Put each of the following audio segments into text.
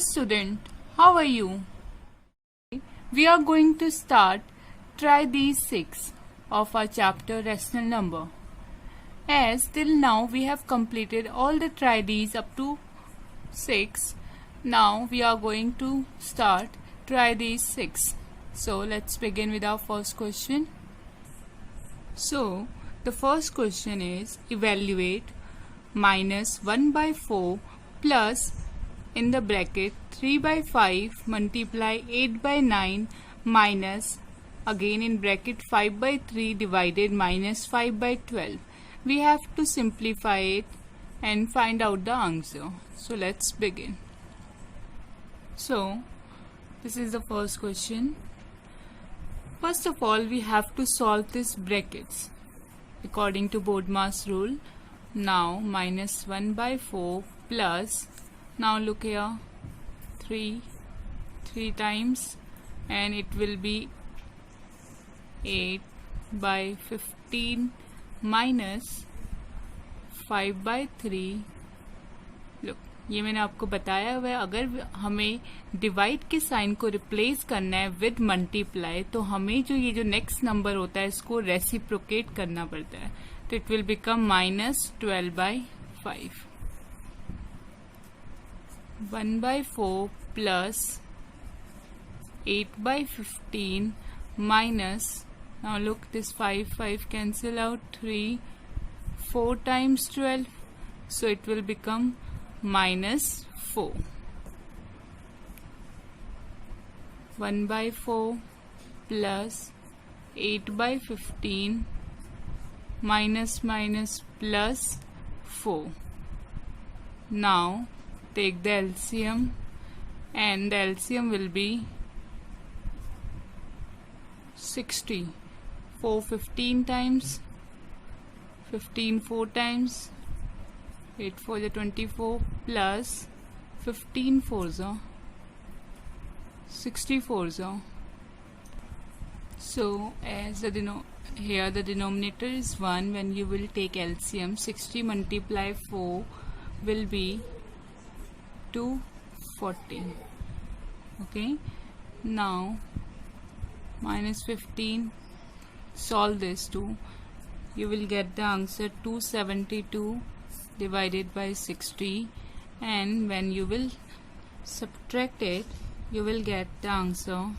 student, how are you? We are going to start try these 6 of our chapter rational number. As till now we have completed all the try these up to 6. Now we are going to start try these 6. So let's begin with our first question. So the first question is evaluate minus 1 by 4 plus in the bracket 3 by 5 multiply 8 by 9 minus again in bracket 5 by 3 divided minus 5 by 12. We have to simplify it and find out the answer. So let's begin. So this is the first question. First of all, we have to solve this brackets according to BODMAS rule. Now minus 1 by 4 plus, now look here, 3 times, and it will be 8 by 15 minus 5 by 3. Look, ये मैंने आपको बताया हुआ है, अगर हमें divide के sign को रिप्लेस करना है विद मल्टीप्लाई तो हमें जो ये नेक्स्ट नंबर होता है इसको रेसिप्रोकेट करना पड़ता है. तो it will become minus 12 by 5. 1 by 4 plus 8 by 15 minus, now look, this 5 cancel out, 3 4 times 12, so it will become minus 4. 1 by 4 plus 8 by 15 minus plus 4. Now take the LCM, and the LCM will be 60. 4 15 times, 15 4 times, 8 4 is 24 plus 15 4s are 64s are. So as the here the denominator is 1, when you will take LCM, 60 multiply 4 will be 240. Okay, now minus 15, solve this too, you will get the answer 272 divided by 60, and when you will subtract it you will get the answer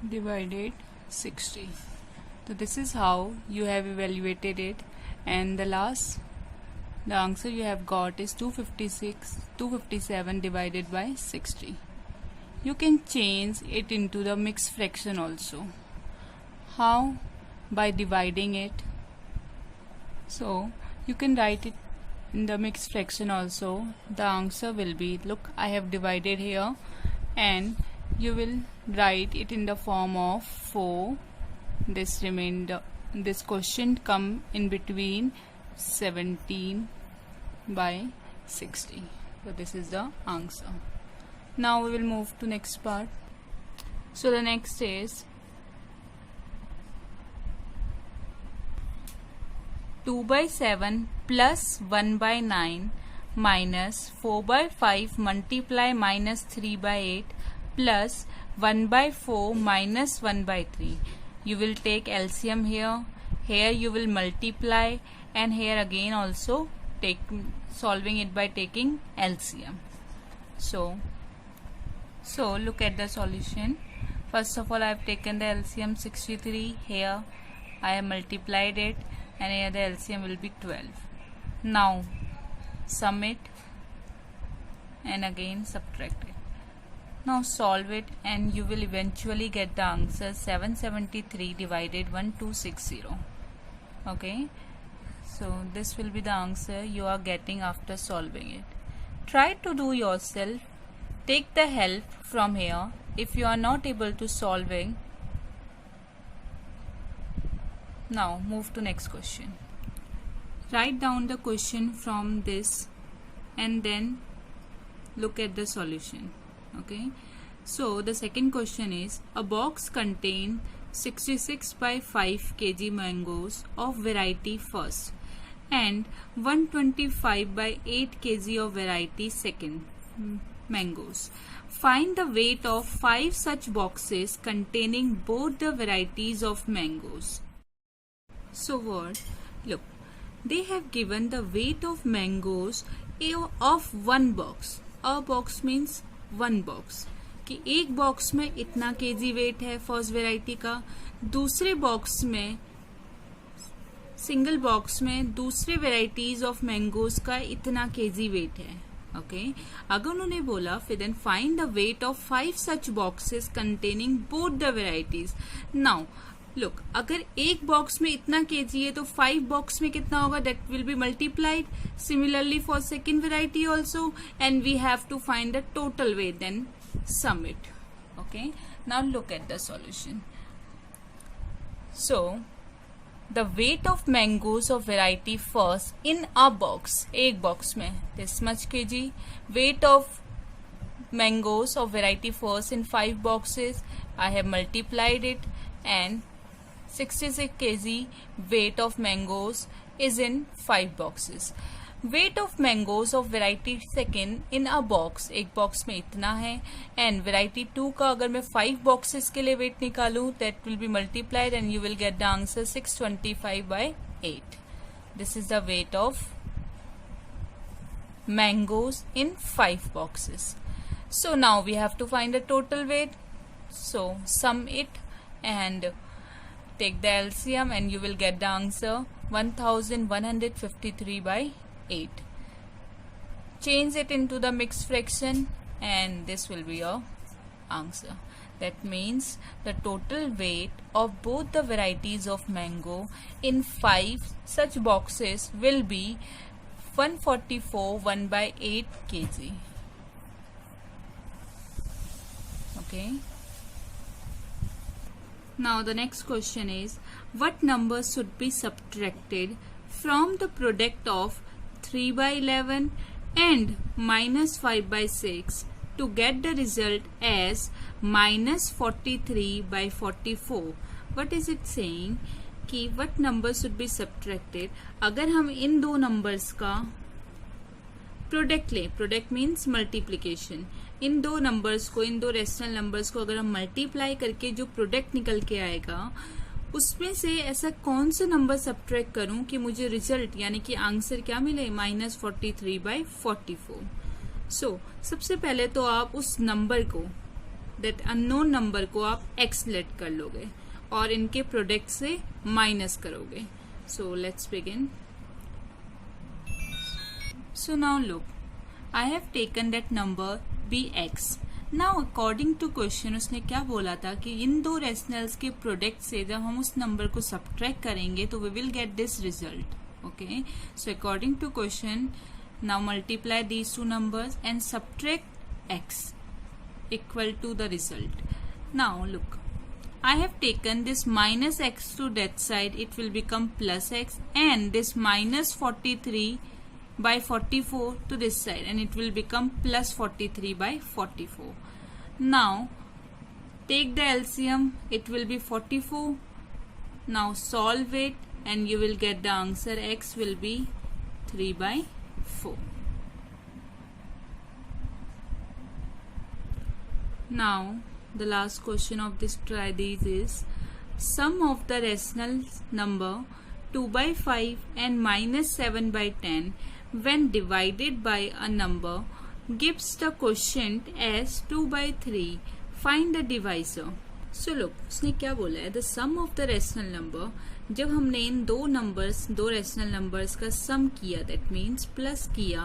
divided 60. So this is how you have evaluated it, and the answer you have got is 257 divided by 60. You can change it into the mixed fraction also. How? By dividing it. So you can write it in the mixed fraction also. The answer will be, look, I have divided here, and you will write it in the form of 4. This remainder, this quotient come in between 17 by 60. So this is the answer. Now we will move to next part. So the next is 2 by 7 plus 1 by 9 minus 4 by 5 multiply minus 3 by 8 plus 1 by 4 minus 1 by 3. You will take LCM here, here you will multiply, and here again also solving it by taking LCM. So look at the solution. First of all, I have taken the LCM 63, here I have multiplied it, and here the LCM will be 12. Now sum it and again subtract it. Now solve it, and you will eventually get the answer 773 divided 1260. Okay, so this will be the answer you are getting after solving it. Try to do yourself. Take the help from here. If you are not able to solving, now move to next question. Write down the question from this and then look at the solution. Okay, so the second question is, a box contains 66 by 5 kg mangoes of variety first and 125 by 8 kg of variety second mangoes. Find the weight of 5 such boxes containing both the varieties of mangoes. So what? Look, they have given the weight of mangoes of one box. A box means one box. कि एक box में इतना KG wait है first variety का, दूसरे box में single box में दूसरे वेराइटीज ऑफ मैंगोज का इतना केजी वेट है. ओके, अगर उन्होंने बोला फिर then find the weight of 5 such boxes containing both the varieties. Now look, अगर एक बॉक्स में इतना केजी है तो 5 बॉक्स में कितना होगा, that will be multiplied. Similarly for second variety also, and we have to find the total weight, then sum it. Okay, now look at the solution. So the weight of mangoes of variety first in a box, एक box में this much kg. Weight of mangoes of variety first in 5 boxes, I have multiplied it, and 66 kg weight of mangoes is in 5 boxes. Weight of mangoes of variety second in a box, एक box में इतना है, and variety 2 का अगर मैं 5 boxes के लिए wait निकालूं that will be multiplied and you will get the answer 625 by 8. This is the weight of mangoes in 5 boxes. So now we have to find the total weight. So sum it and take the LCM and you will get the answer 1153 by 8. Change it into the mixed fraction and this will be your answer. That means the total weight of both the varieties of mango in 5 such boxes will be 144 1/8 kg. Okay. Now the next question is, what number should be subtracted from the product of 3 by 11 and minus 5 by 6 to get the result as minus 43 by 44. What is it saying? कि what number should be subtracted. अगर हम इन दो numbers का product लें, product means multiplication, इन दो numbers को, इन दो rational numbers को अगर हम मल्टीप्लाई करके जो प्रोडक्ट निकल के आएगा उसमें से ऐसा कौन सा नंबर सब्ट्रैक्ट करूं कि मुझे रिजल्ट यानी कि आंसर क्या मिले, -43 by 44. सो सबसे पहले तो आप उस नंबर को, दैट अननोन नंबर को आप एक्स लेट कर लोगे और इनके प्रोडक्ट से माइनस करोगे. So let's begin. So now look, I have taken that number be x. Now according to question उसने क्या बोला था कि इन दो रेशनल्स के प्रोडक्ट से जब हम उस नंबर को सब्ट्रैक्ट करेंगे तो we will get this result. Okay, so according to question now multiply these two numbers and subtract x equal to the result. Now look, I have taken this minus x to that side, it will become plus x, and this minus 43 by 44 to this side and it will become plus 43 by 44. Now take the LCM, it will be 44. Now solve it and you will get the answer, x will be 3 by 4. Now the last question of this try these is, sum of the rational number 2 by 5 and minus 7 by 10 when divided by a number gives the quotient as 2 by 3. Find the divisor. So look, उसने क्या बोला है, the sum of the rational number, जब हमने इन दो numbers, दो rational numbers का सम किया, that means प्लस किया,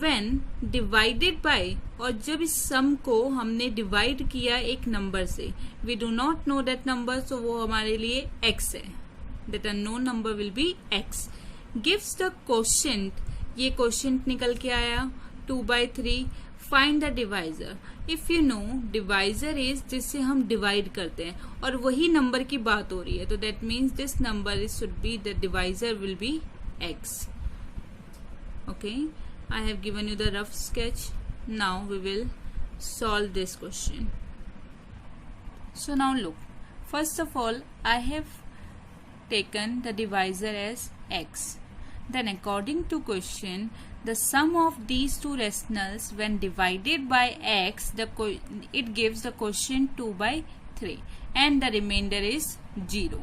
when divided by, और जब इस सम को हमने डिवाइड किया एक नंबर से, we do not know that number, so वो हमारे लिए x है, that unknown number will be x. gives the quotient, ये quotient निकल के आया 2 by 3. find the divisor. if you know divisor is जिससे हम डिवाइड करते हैं और वही नंबर की बात हो रही है, तो that means this number should be, the divisor will be x. okay, I have given you the rough sketch. Now we will solve this question. So now look, First of all, I have taken the divisor as x. Then according to question, the sum of these two rationals when divided by x, it gives the quotient 2/3 and the remainder is 0.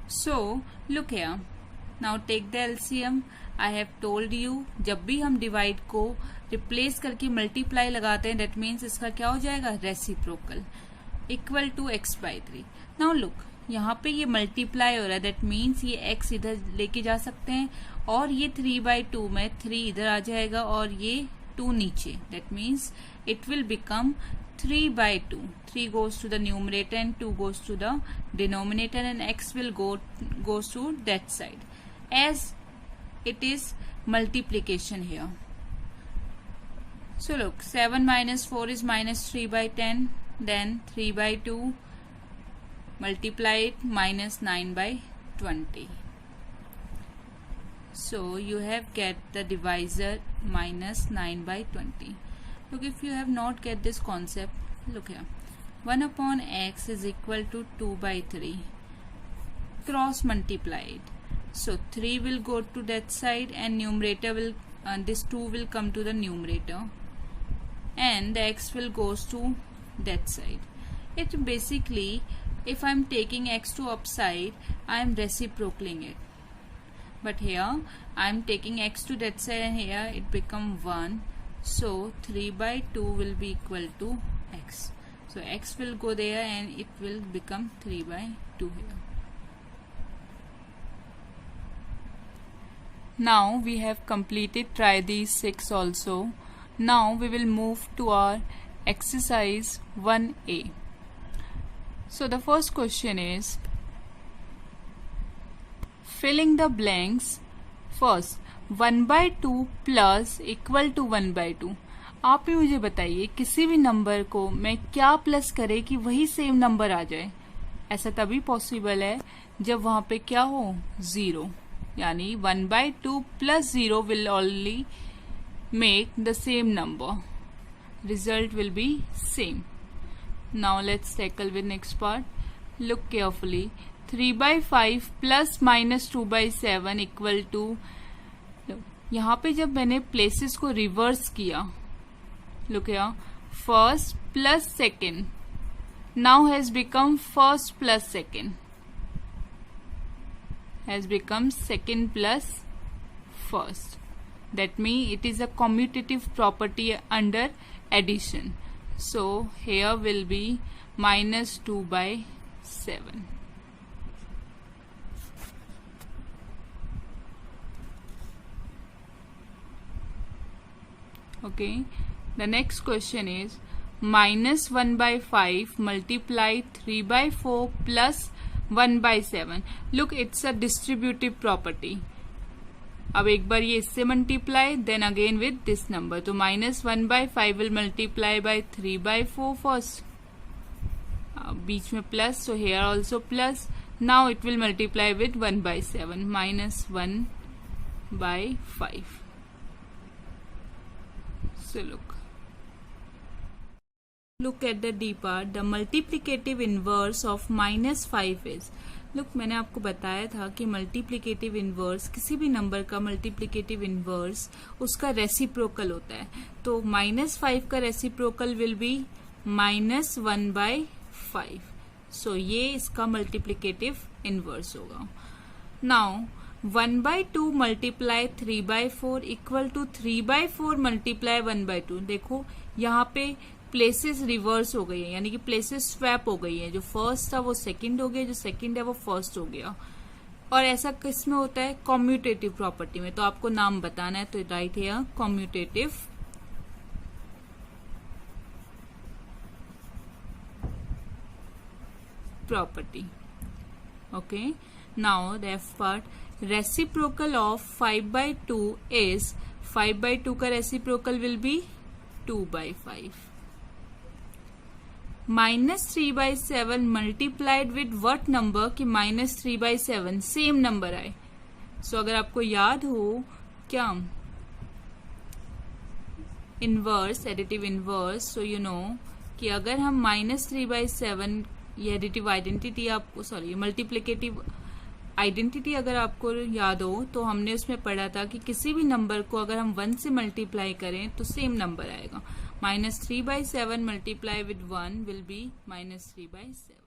So look here. Now take the LCM. I have told you जब भी हम divide को replace करके multiply लगाते हैं, that means इसका क्या हो जाएगा, reciprocal equal to x/3. Now look, यहाँ पे ये मल्टीप्लाई हो रहा है, दैट मीन्स ये x इधर लेके जा सकते हैं और ये 3/2 में 3 इधर आ जाएगा और ये 2 नीचे, that means it will become 3/2. 3 goes to the numerator and 2 goes to the denominator and x will goes to that side as it is multiplication here. So look, 7 minus 4 is minus 3/10, then 3/2 multiply it minus 9/20. So you have get the divisor minus 9/20. Look, if you have not get this concept, look here, 1 upon x is equal to 2/3. Cross multiply it. So 3 will go to that side and numerator will, this 2 will come to the numerator and the x will goes to that side. It basically, if I am taking x to upside, I am reciprocaling it. But here I am taking x to that side and here it become 1. So 3/2 will be equal to x. So x will go there and it will become 3/2 here. Now we have completed try these 6 also. Now we will move to our exercise 1A. So the first question is filling the blanks. First, 1/2 plus equal to 1/2. आप ही मुझे बताइए किसी भी number को मैं क्या plus करे कि वही सेम नंबर आ जाए. ऐसा तभी पॉसिबल है जब वहां पे क्या हो, 0. यानी 1/2 plus 0 will only make the same number. Result will be same. Now let's tackle with next part. Look carefully. 3/5 plus minus 2/7 equal to, यहाँ पे जब मैंने प्लेसेस को रिवर्स किया, look here, first plus second, now has become first plus second, has become second plus first. That means it is a commutative property under addition. So here will be minus 2/7. Okay, the next question is minus 1/5 multiply 3/4 plus 1/7. Look, it's a distributive property. अब एक बार ये इससे multiply, then again with this number. तो minus 1/5 will multiply by 3/4 first, बीच में plus, so here also plus. Now it will multiply with 1/7 minus 1/5. So look at the D part. The multiplicative inverse of minus 5 is. Look, मैंने आपको बताया था कि multiplicative inverse, किसी भी number का मल्टीप्लिकेटिव इनवर्स उसका रेसिप्रोकल होता है. तो -5 का रेसिप्रोकल विल बी -1/5. सो ये इसका मल्टीप्लिकेटिव इनवर्स होगा. Now 1/2 multiply 3/4 equal to 3/4 multiply 1/2. देखो यहाँ पे प्लेसेस रिवर्स हो गई है, यानी कि प्लेसेस स्वैप हो गई है. जो फर्स्ट था वो सेकंड हो गया, जो सेकंड है वो फर्स्ट हो गया. और ऐसा किस में होता है, कॉम्यूटेटिव प्रॉपर्टी में. तो आपको नाम बताना है, तो right here commutative property. Okay, now the F part, reciprocal of 5/2 is, 5/2 का reciprocal will be 2/5. -3/7 multiplied with what number, कि -3/7 सेम नंबर आए. सो अगर आपको याद हो क्या inverse, additive inverse, so you know कि अगर हम -3/7 ये एडिटिव आइडेंटिटी आपको, सॉरी मल्टीप्लिकेटिव आइडेंटिटी अगर आपको याद हो तो हमने उसमें पढ़ा था कि किसी भी नंबर को अगर हम 1 से मल्टीप्लाई करें तो सेम नंबर आएगा. -3/7 मल्टीप्लाई विद 1 विल बी -3/7.